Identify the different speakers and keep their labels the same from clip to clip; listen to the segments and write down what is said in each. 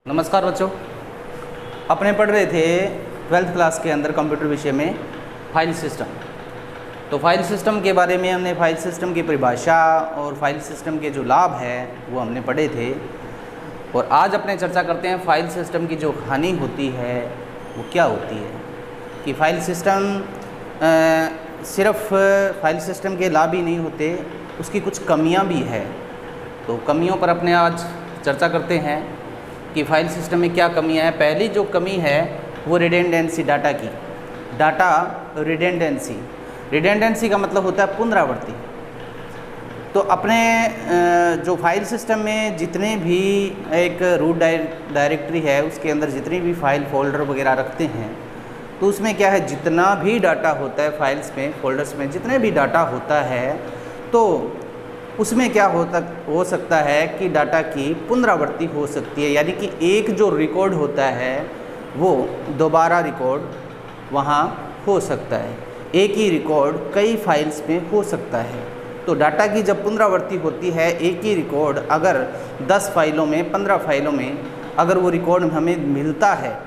Speaker 1: नमस्कार बच्चों, अपने पढ़ रहे थे 12th क्लास के अंदर कंप्यूटर विषय में फाइल सिस्टम। तो फाइल सिस्टम के बारे में हमने फाइल सिस्टम की परिभाषा और फाइल सिस्टम के जो लाभ है वो हमने पढ़े थे। और आज अपने चर्चा करते हैं फाइल सिस्टम की जो हानि होती है वो क्या होती है। कि फाइल सिस्टम सिर्फ फाइल सिस्टम के लाभ ही नहीं होते, उसकी कुछ कमियां भी है। तो कमियों पर अपने आज चर्चा करते हैं कि फाइल सिस्टम में क्या कमियां हैं। पहली जो कमी है वो रिडेंडेंसी, डाटा की। डाटा रिडेंडेंसी का मतलब होता है पुनरावृत्ति। तो अपने जो फाइल सिस्टम में जितने भी एक रूट डायरेक्टरी है उसके अंदर जितनी भी फाइल फोल्डर वगैरह रखते हैं, तो उसमें क्या है, जितना भी डाटा होता है फाइल्स में, फोल्डर्स में जितने भी डाटा होता है, तो उसमें क्या हो सकता है कि डाटा की पुनरावृत्ति हो सकती है। यानी कि एक जो रिकॉर्ड होता है वो दोबारा रिकॉर्ड वहाँ हो सकता है। एक ही रिकॉर्ड कई फाइल्स में हो सकता है। तो डाटा की जब पुनरावृत्ति होती है, एक ही रिकॉर्ड अगर 10 फाइलों में, 15 फाइलों में अगर वो रिकॉर्ड हमें मिलता है,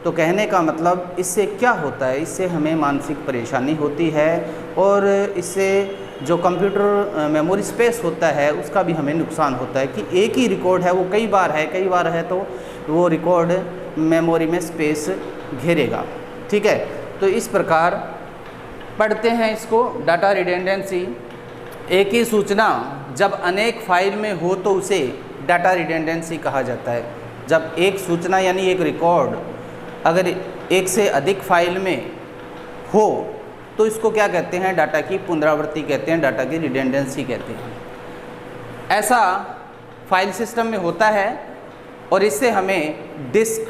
Speaker 1: तो कहने का मतलब इससे क्या होता है, इससे हमें मानसिक परेशानी होती है और इससे जो कंप्यूटर मेमोरी स्पेस होता है उसका भी हमें नुकसान होता है। कि एक ही रिकॉर्ड है वो कई बार है तो वो रिकॉर्ड मेमोरी में स्पेस घेरेगा। ठीक है, तो इस प्रकार पढ़ते हैं इसको, डाटा रिडेंडेंसी। एक ही सूचना जब अनेक फाइल में हो तो उसे डाटा रिडेंडेंसी कहा जाता है। जब एक सूचना यानी एक रिकॉर्ड अगर एक से अधिक फाइल में हो तो इसको क्या कहते हैं, डाटा की पुनरावृत्ति कहते हैं, डाटा की रिडेंडेंसी कहते हैं। ऐसा फाइल सिस्टम में होता है और इससे हमें डिस्क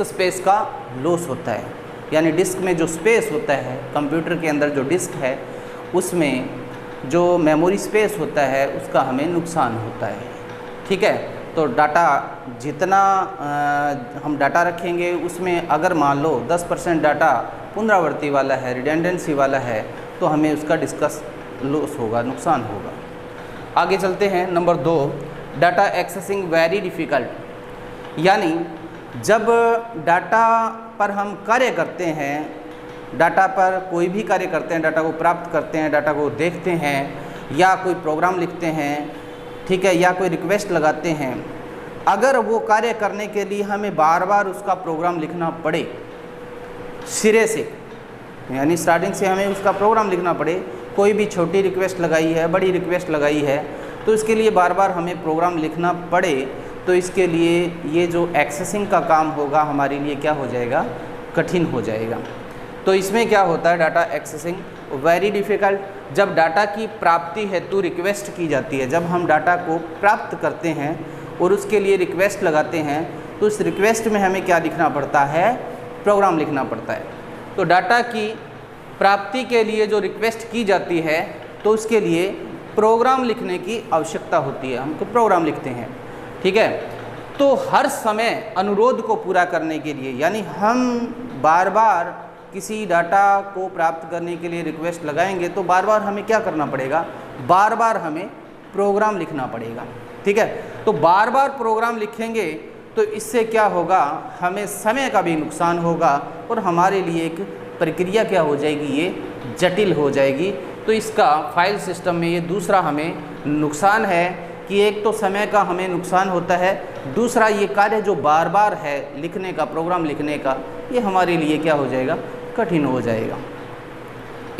Speaker 1: स्पेस का लॉस होता है। यानी डिस्क में जो स्पेस होता है, कंप्यूटर के अंदर जो डिस्क है उसमें जो मेमोरी स्पेस होता है उसका हमें नुकसान होता है। ठीक है, तो डाटा जितना हम डाटा रखेंगे उसमें अगर मान लो 10% डाटा पुनरावृत्ति वाला है, रिडेंडेंसी वाला है, तो हमें उसका डिस्कस लॉस होगा, नुकसान होगा। आगे चलते हैं। Number 2, data accessing very difficult. यानी जब डाटा पर हम कार्य करते हैं, डाटा पर कोई भी कार्य करते हैं, डाटा को प्राप्त करते हैं, डाटा को देखते हैं या कोई प्रोग्राम लिखते हैं, ठीक है, या कोई रिक्वेस्ट लगाते हैं, अगर वो कार्य करने के लिए हमें बार बार उसका प्रोग्राम लिखना पड़े सिरे से, यानी स्टार्टिंग से हमें उसका प्रोग्राम लिखना पड़े, कोई भी छोटी रिक्वेस्ट लगाई है, बड़ी रिक्वेस्ट लगाई है, तो इसके लिए बार बार हमें प्रोग्राम लिखना पड़े, तो इसके लिए ये जो एक्सेसिंग का काम होगा हमारे लिए क्या हो जाएगा, कठिन हो जाएगा। तो इसमें क्या होता है, डाटा एक्सेसिंग वेरी डिफ़िकल्ट। जब डाटा की प्राप्ति हेतु रिक्वेस्ट की जाती है, जब हम डाटा को प्राप्त करते हैं और उसके लिए रिक्वेस्ट लगाते हैं, तो उस रिक्वेस्ट में हमें क्या लिखना पड़ता है, प्रोग्राम लिखना पड़ता है। तो डाटा की प्राप्ति के लिए जो रिक्वेस्ट की जाती है तो उसके लिए प्रोग्राम लिखने की आवश्यकता होती है, हमको प्रोग्राम लिखते हैं। ठीक है, तो हर समय अनुरोध को पूरा करने के लिए, यानी हम बार बार किसी डाटा को प्राप्त करने के लिए रिक्वेस्ट लगाएंगे तो बार बार हमें क्या करना पड़ेगा, बार बार हमें प्रोग्राम लिखना पड़ेगा। ठीक है, तो बार बार प्रोग्राम लिखेंगे तो इससे क्या होगा, हमें समय का भी नुकसान होगा और हमारे लिए एक प्रक्रिया क्या हो जाएगी, ये जटिल हो जाएगी। तो इसका फाइल सिस्टम में ये दूसरा हमें नुकसान है कि एक तो समय का हमें नुकसान होता है, दूसरा ये कार्य जो बार बार है लिखने का, प्रोग्राम लिखने का, ये हमारे लिए क्या हो जाएगा, कठिन हो जाएगा।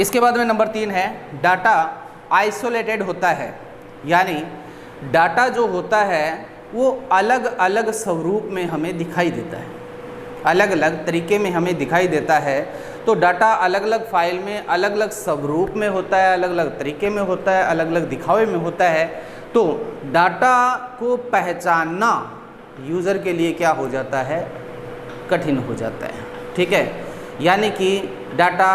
Speaker 1: इसके बाद में नंबर 3 है, डाटा आइसोलेटेड होता है। यानी डाटा जो होता है वो अलग अलग स्वरूप में हमें दिखाई देता है, अलग अलग तरीके में हमें दिखाई देता है। तो डाटा अलग अलग फाइल में अलग अलग स्वरूप में होता है, अलग अलग तरीके में होता है, अलग अलग दिखावे में होता है। तो डाटा को पहचानना यूज़र के लिए क्या हो जाता है, कठिन हो जाता है। ठीक है, यानी कि डाटा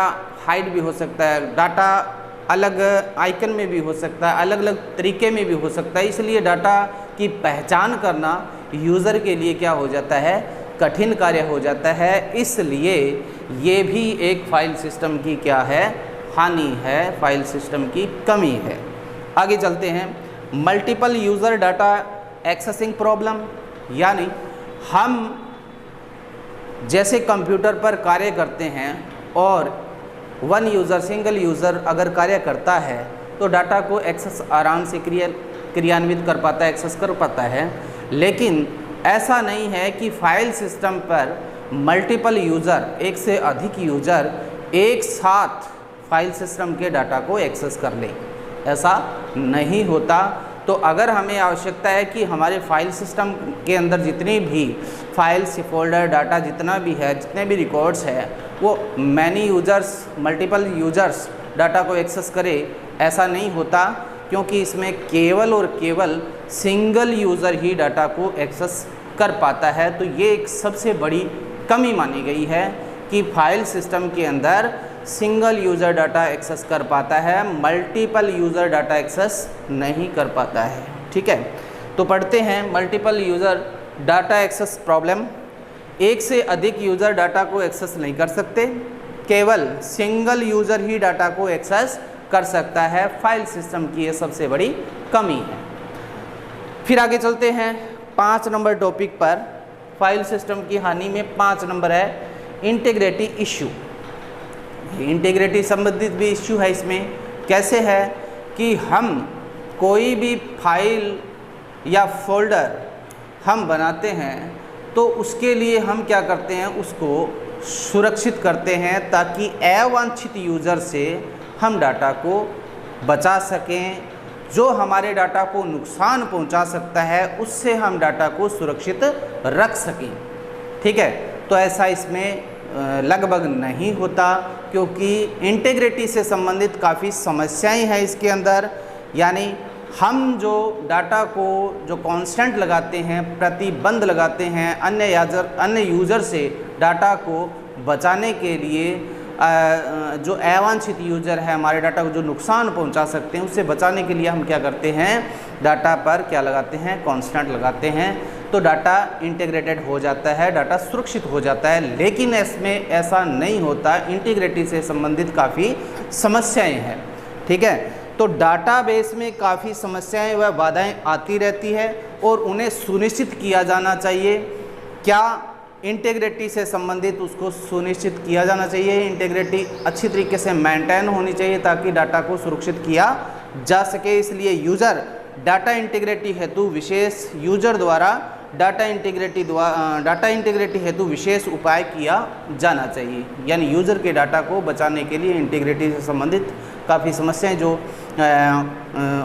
Speaker 1: हाइड भी हो सकता है, डाटा अलग आइकन में भी हो सकता है, अलग अलग तरीके में भी हो सकता है। इसलिए डाटा की पहचान करना यूज़र के लिए क्या हो जाता है, कठिन कार्य हो जाता है। इसलिए ये भी एक फाइल सिस्टम की क्या है, हानि है, फाइल सिस्टम की कमी है। आगे चलते हैं। Multiple user data accessing problem, यानी हम जैसे कंप्यूटर पर कार्य करते हैं और वन यूज़र, सिंगल यूज़र अगर कार्य करता है तो डाटा को एक्सेस आराम से क्रियान्वित कर पाता है, एक्सेस कर पाता है। लेकिन ऐसा नहीं है कि फाइल सिस्टम पर मल्टीपल यूज़र, एक से अधिक यूज़र एक साथ फाइल सिस्टम के डाटा को एक्सेस कर ले, ऐसा नहीं होता। तो अगर हमें आवश्यकता है कि हमारे फाइल सिस्टम के अंदर जितनी भी फाइल्स, फोल्डर, डाटा जितना भी है, जितने भी रिकॉर्ड्स है, वो many users, multiple users data को एक्सेस करे, ऐसा नहीं होता, क्योंकि इसमें केवल और केवल सिंगल यूज़र ही डाटा को एक्सेस कर पाता है। तो ये एक सबसे बड़ी कमी मानी गई है कि फाइल सिस्टम के अंदर सिंगल यूज़र डाटा एक्सेस कर पाता है, मल्टीपल यूज़र डाटा एक्सेस नहीं कर पाता है। ठीक है, तो पढ़ते हैं multiple user data access problem. एक से अधिक यूज़र डाटा को एक्सेस नहीं कर सकते, केवल सिंगल यूज़र ही डाटा को एक्सेस कर सकता है। फाइल सिस्टम की ये सबसे बड़ी कमी है। फिर आगे चलते हैं 5 नंबर टॉपिक पर। फाइल सिस्टम की हानि में 5 नंबर है इंटीग्रिटी इश्यू। इंटीग्रिटी संबंधित भी इश्यू है इसमें। कैसे है कि हम कोई भी फाइल या फोल्डर हम बनाते हैं तो उसके लिए हम क्या करते हैं, उसको सुरक्षित करते हैं ताकि अवांछित यूज़र से हम डाटा को बचा सकें। जो हमारे डाटा को नुकसान पहुंचा सकता है उससे हम डाटा को सुरक्षित रख सकें। ठीक है, तो ऐसा इसमें लगभग नहीं होता, क्योंकि इंटीग्रिटी से संबंधित काफ़ी समस्याएं हैं इसके अंदर। यानी हम जो डाटा को जो कांस्टेंट लगाते हैं, प्रतिबंध लगाते हैं अन्य यूज़र से डाटा को बचाने के लिए, जो अवांछित यूज़र है हमारे डाटा को जो नुकसान पहुंचा सकते हैं उससे बचाने के लिए हम क्या करते हैं, डाटा पर क्या लगाते हैं, कांस्टेंट लगाते हैं। तो डाटा इंटीग्रेटेड हो जाता है, डाटा सुरक्षित हो जाता है। लेकिन इसमें ऐसा नहीं होता, इंटीग्रिटी से संबंधित काफ़ी समस्याएं हैं। ठीक है, तो डाटाबेस में काफ़ी समस्याएं व बाधाएं आती रहती है और उन्हें सुनिश्चित किया जाना चाहिए। क्या इंटीग्रिटी से संबंधित उसको सुनिश्चित किया जाना चाहिए, इंटीग्रिटी अच्छी तरीके से मेंटेन होनी चाहिए ताकि डाटा को सुरक्षित किया जा सके। इसलिए यूज़र डाटा इंटीग्रिटी हेतु विशेष यूज़र द्वारा डाटा इंटीग्रिटी हेतु विशेष उपाय किया जाना चाहिए। यानी यूज़र के डाटा को बचाने के लिए इंटीग्रिटी से संबंधित काफ़ी समस्याएं जो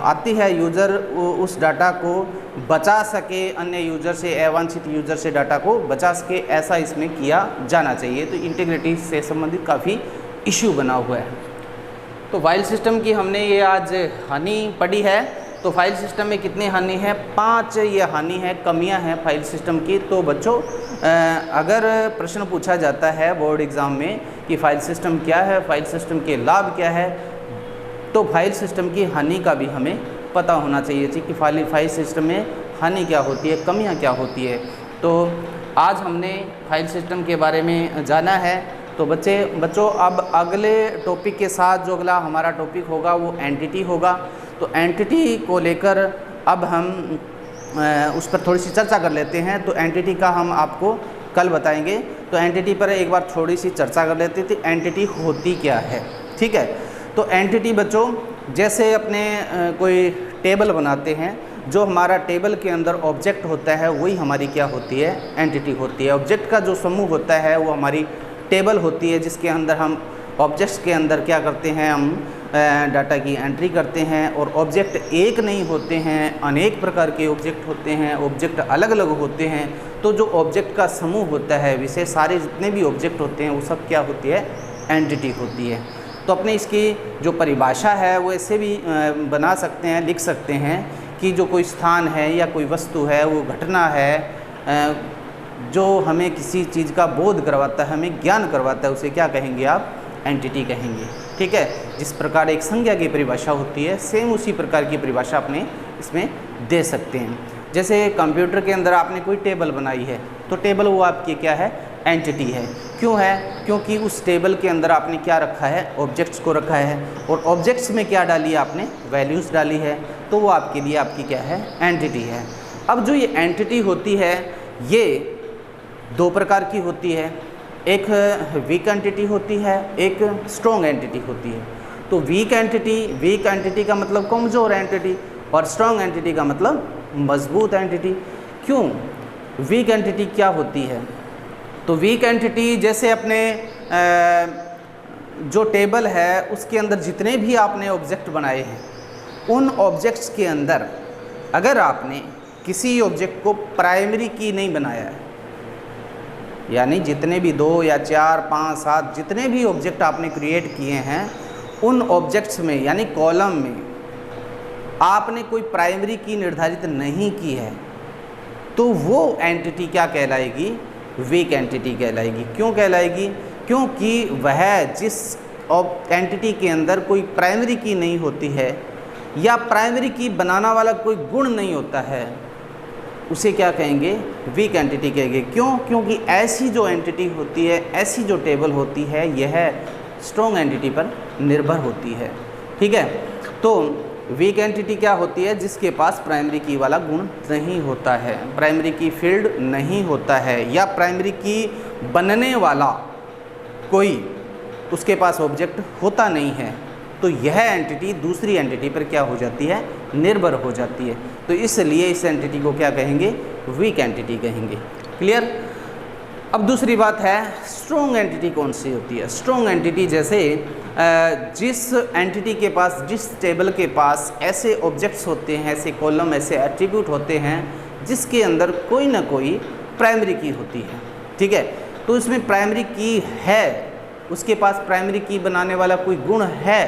Speaker 1: आती है, यूज़र उस डाटा को बचा सके, अन्य यूज़र से, अवांछित यूज़र से डाटा को बचा सके, ऐसा इसमें किया जाना चाहिए। तो इंटीग्रिटी से संबंधित काफ़ी इश्यू बना हुआ है। तो फाइल सिस्टम की हमने ये आज हानि पढ़ी है। तो फाइल सिस्टम में कितनी हानि है, 5 ये हानि है, कमियां हैं फाइल सिस्टम की। तो बच्चों अगर प्रश्न पूछा जाता है बोर्ड एग्ज़ाम में कि फाइल सिस्टम क्या है, फाइल सिस्टम के लाभ क्या है, तो फाइल सिस्टम की हानि का भी हमें पता होना चाहिए कि फाइल सिस्टम में हानि क्या होती है, कमियां क्या होती है। तो आज हमने फाइल सिस्टम के बारे में जाना है। तो बच्चों अब अगले टॉपिक के साथ जो अगला हमारा टॉपिक होगा वो एंटिटी होगा। तो एंटिटी को लेकर अब हम उस पर थोड़ी सी चर्चा कर लेते हैं। तो एंटिटी का हम आपको कल बताएंगे। तो एंटिटी पर एक बार थोड़ी सी चर्चा कर लेते थे, एंटिटी होती क्या है। ठीक है, तो एंटिटी बच्चों जैसे अपने कोई टेबल बनाते हैं, जो हमारा टेबल के अंदर ऑब्जेक्ट होता है वही हमारी क्या होती है, एंटिटी होती है। ऑब्जेक्ट का जो समूह होता है वो हमारी टेबल होती है, जिसके अंदर हम ऑब्जेक्ट्स के अंदर क्या करते हैं, हम डाटा की एंट्री करते हैं। और ऑब्जेक्ट एक नहीं होते हैं, अनेक प्रकार के ऑब्जेक्ट होते हैं, ऑब्जेक्ट अलग अलग होते हैं। तो जो ऑब्जेक्ट का समूह होता है, विशेष सारे जितने भी ऑब्जेक्ट होते हैं वो सब क्या होती है, एंटिटी होती है। तो अपने इसकी जो परिभाषा है वो ऐसे भी बना सकते हैं, लिख सकते हैं कि जो कोई स्थान है या कोई वस्तु है, वो घटना है जो हमें किसी चीज़ का बोध करवाता है, हमें ज्ञान करवाता है, उसे क्या कहेंगे आप, एंटिटी कहेंगे। ठीक है, जिस प्रकार एक संज्ञा की परिभाषा होती है, सेम उसी प्रकार की परिभाषा अपने इसमें दे सकते हैं। जैसे कंप्यूटर के अंदर आपने कोई टेबल बनाई है, तो टेबल वो आपकी क्या है, एंटिटी है। क्यों है, क्योंकि उस टेबल के अंदर आपने क्या रखा है, ऑब्जेक्ट्स को रखा है, और ऑब्जेक्ट्स में क्या डाली है आपने, वैल्यूज़ डाली है, तो वो आपके लिए आपकी क्या है, एंटिटी है। अब जो ये एंटिटी होती है ये दो प्रकार की होती है, एक वीक एंटिटी होती है, एक स्ट्रॉन्ग एंटिटी होती है। तो वीक एंटिटी का मतलब कमज़ोर एंटिटी और स्ट्रॉन्ग एंटिटी का मतलब मजबूत एंटिटी। क्यों? वीक एंटिटी क्या होती है? तो वीक एंटिटी जैसे अपने जो टेबल है उसके अंदर जितने भी आपने ऑब्जेक्ट बनाए हैं, उन ऑब्जेक्ट्स के अंदर अगर आपने किसी ऑब्जेक्ट को प्राइमरी की नहीं बनाया है, यानी जितने भी 2 या 4, 5, 7 जितने भी ऑब्जेक्ट आपने क्रिएट किए हैं, उन ऑब्जेक्ट्स में यानी कॉलम में आपने कोई प्राइमरी की निर्धारित नहीं की है, तो वो एंटिटी क्या कहलाएगी? वीक एंटिटी कहलाएगी। क्यों कहलाएगी? क्योंकि वह जिस एंटिटी के अंदर कोई प्राइमरी की नहीं होती है या प्राइमरी की बनाना वाला कोई गुण नहीं होता है, उसे क्या कहेंगे? वीक एंटिटी कहेंगे। क्यों? क्योंकि ऐसी जो एंटिटी होती है, ऐसी जो टेबल होती है, यह स्ट्रॉन्ग एंटिटी पर निर्भर होती है। ठीक है, तो वीक एंटिटी क्या होती है? जिसके पास प्राइमरी की वाला गुण नहीं होता है, प्राइमरी की फील्ड नहीं होता है, या प्राइमरी की बनने वाला कोई उसके पास ऑब्जेक्ट होता नहीं है, तो यह एंटिटी दूसरी एंटिटी पर क्या हो जाती है? निर्भर हो जाती है। तो इसलिए इस एंटिटी को क्या कहेंगे? वीक एंटिटी कहेंगे। क्लियर? अब दूसरी बात है, स्ट्रॉन्ग एंटिटी कौन सी होती है? स्ट्रॉन्ग एंटिटी जैसे जिस एंटिटी के पास, जिस टेबल के पास ऐसे ऑब्जेक्ट्स होते हैं, ऐसे कॉलम, ऐसे एट्रीब्यूट होते हैं जिसके अंदर कोई ना कोई प्राइमरी की होती है। ठीक है, तो इसमें प्राइमरी की है, उसके पास प्राइमरी की बनाने वाला कोई गुण है,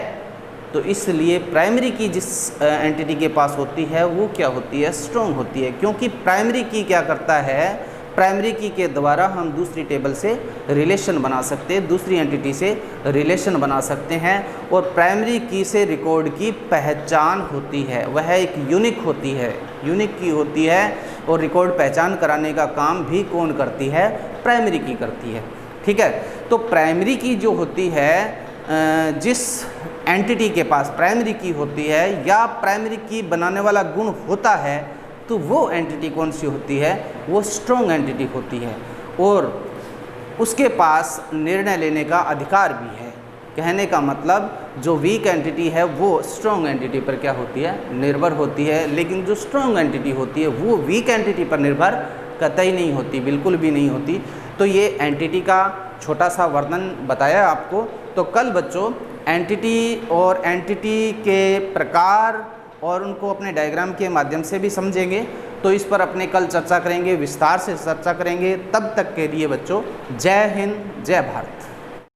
Speaker 1: तो इसलिए प्राइमरी की जिस एंटिटी के पास होती है वो क्या होती है? स्ट्रॉन्ग होती है। क्योंकि प्राइमरी की क्या करता है? प्राइमरी की के द्वारा हम दूसरी टेबल से रिलेशन बना सकते हैं, दूसरी एंटिटी से रिलेशन बना सकते हैं, और प्राइमरी की से रिकॉर्ड की पहचान होती है, वह एक यूनिक होती है, यूनिक की होती है, और रिकॉर्ड पहचान कराने का काम भी कौन करती है? प्राइमरी की करती है। ठीक है, तो प्राइमरी की जो होती है, जिस एंटिटी के पास प्राइमरी की होती है या प्राइमरी की बनाने वाला गुण होता है, तो वो एंटिटी कौन सी होती है? वो स्ट्रॉन्ग एंटिटी होती है, और उसके पास निर्णय लेने का अधिकार भी है। कहने का मतलब जो वीक एंटिटी है वो स्ट्रॉन्ग एंटिटी पर क्या होती है? निर्भर होती है, लेकिन जो स्ट्रॉन्ग एंटिटी होती है वो वीक एंटिटी पर निर्भर कतई नहीं होती, बिल्कुल भी नहीं होती। तो ये एंटिटी का छोटा सा वर्णन बताया आपको। तो कल बच्चों एंटिटी और एंटिटी के प्रकार और उनको अपने डायग्राम के माध्यम से भी समझेंगे, तो इस पर अपने कल चर्चा करेंगे, विस्तार से चर्चा करेंगे। तब तक के लिए बच्चों जय हिंद, जय भारत।